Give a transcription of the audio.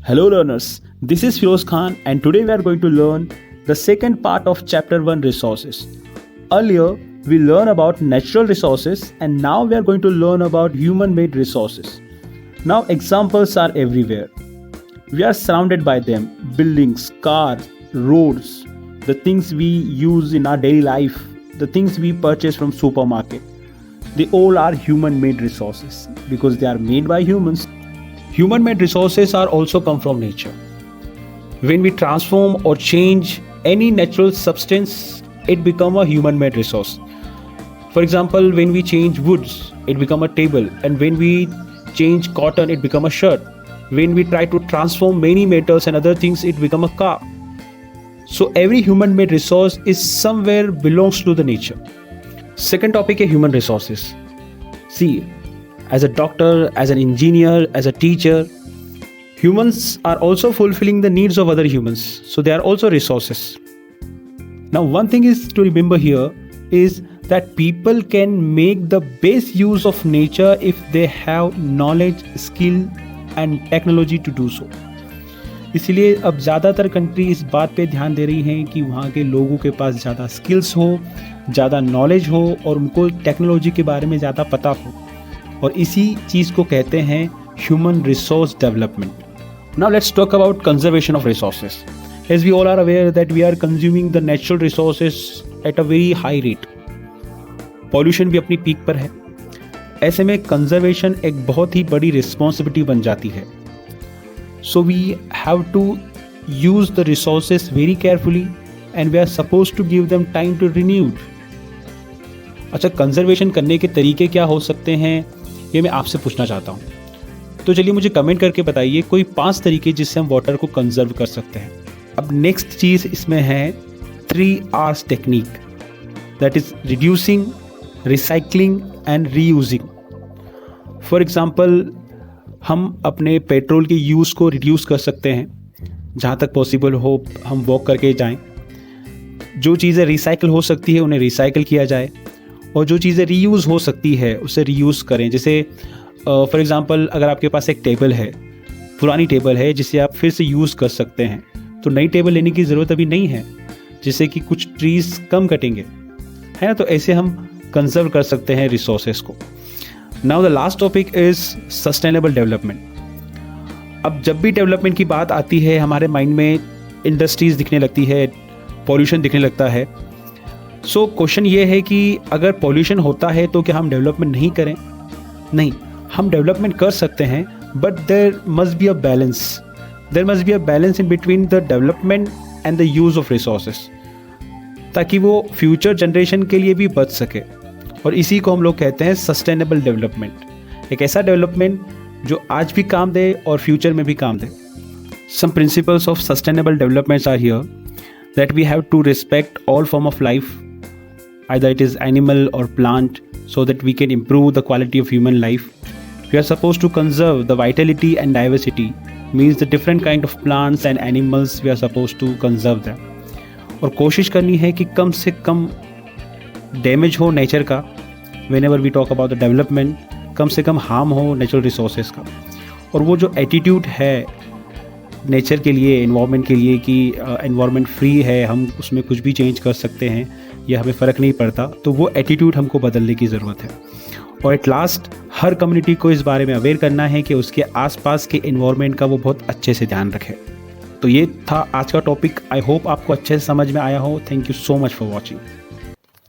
Hello learners, this is Firoz Khan and today we are going to learn the second part of Chapter 1 resources. Earlier, we learned about natural resources and now we are going to learn about human-made resources. Now examples are everywhere. We are surrounded by them, buildings, cars, roads, the things we use in our daily life, the things we purchase from supermarket. They all are human-made resources because they are made by humans. Human-made resources are also come from nature. When we transform or change any natural substance, it becomes a human-made resource. For example, when we change woods, it becomes a table, and when we change cotton, it becomes a shirt. When we try to transform many metals and other things, it becomes a car. So every human-made resource is somewhere belongs to the nature. Second topic is human resources. See, as a doctor, as an engineer, as a teacher, humans are also fulfilling the needs of other humans. So they are also resources. Now one thing is to remember here is that people can make the best use of nature if they have knowledge, skill and technology to do so. इसलिए अब ज़्यादातर country इस बात पे ध्यान दे रही हैं कि वहाँ के लोगों के पास ज़्यादा स्किल्स हो, ज़्यादा नॉलेज हो और उनको टेक्नोलॉजी के बारे में ज़्यादा पता हो, और इसी चीज़ को कहते हैं human resource development. Now let's talk about conservation of resources. As we all are aware that we are consuming the natural resources at a very high rate. Pollution भी अपनी पीक पर है. ऐसे में कंजर्वेशन एक बहुत ही बड़ी रिस्पॉन्सिबिलिटी बन जाती है. So we have to use the resources very carefully and we are suppose to give them time to renewed. अच्छा, कंजर्वेशन करने के तरीके क्या हो सकते हैं, ये मैं आपसे पूछना चाहता हूँ. तो चलिए मुझे कमेंट करके बताइए कोई 5 तरीके जिससे हम वाटर को कंजर्व कर सकते हैं. अब नेक्स्ट चीज़ इसमें है 3 R's technique, that is reducing, recycling and reusing. For example, हम अपने पेट्रोल के यूज़ को रिड्यूस कर सकते हैं. जहाँ तक पॉसिबल हो हम वॉक करके जाएं. जो चीज़ें रिसाइकिल हो सकती है उन्हें रिसाइकिल किया जाए, और जो चीज़ें रीयूज़ हो सकती है उसे रीयूज़ करें. जैसे फॉर एग्ज़ाम्पल, अगर आपके पास एक टेबल है, पुरानी टेबल है जिसे आप फिर से यूज़ कर सकते हैं, तो नई टेबल लेने की ज़रूरत अभी नहीं है, जिससे कि कुछ ट्रीज़ कम कटेंगे, है ना. तो ऐसे हम कंजर्व कर सकते हैं रिसोर्सेज को. Now the last topic is sustainable development. अब जब भी डेवलपमेंट की बात आती है हमारे माइंड में इंडस्ट्रीज़ दिखने लगती है, पॉल्यूशन दिखने लगता है. सो क्वेश्चन ये है कि अगर पॉल्यूशन होता है तो क्या हम डेवलपमेंट नहीं करें? नहीं, हम डेवलपमेंट कर सकते हैं, but there must be a balance. There must be a balance in between the development and the use of resources, ताकि वो फ्यूचर जनरेशन के लिए भी बच सके. और इसी को हम लोग कहते हैं सस्टेनेबल डेवलपमेंट. एक ऐसा डेवलपमेंट जो आज भी काम दे और फ्यूचर में भी काम दे. Some principles of sustainable developments are here, that we have to respect all form of life, either it is animal or plant, so that we can improve the quality of human life. We are supposed to conserve the vitality and diversity, means the different kind of plants and animals we are supposed to conserve them. और कोशिश करनी है कि कम से कम damage हो nature का. whenever we talk about the development, कम से कम harm हो नेचुरल रिसोर्सेज का. और वो जो एटीट्यूड है नेचर के लिए, एनवायरनमेंट के लिए, कि एनवायरनमेंट फ्री है, हम उसमें कुछ भी चेंज कर सकते हैं, यह हमें फ़र्क नहीं पड़ता, तो वो एटीट्यूड हमको बदलने की ज़रूरत है. और एट लास्ट, हर कम्युनिटी को इस बारे में अवेयर करना है कि उसके आसपास के एनवायरनमेंट का वो बहुत अच्छे से ध्यान रखे. तो ये था आज का टॉपिक. आई होप आपको अच्छे से समझ में आया हो. Thank you so much for watching.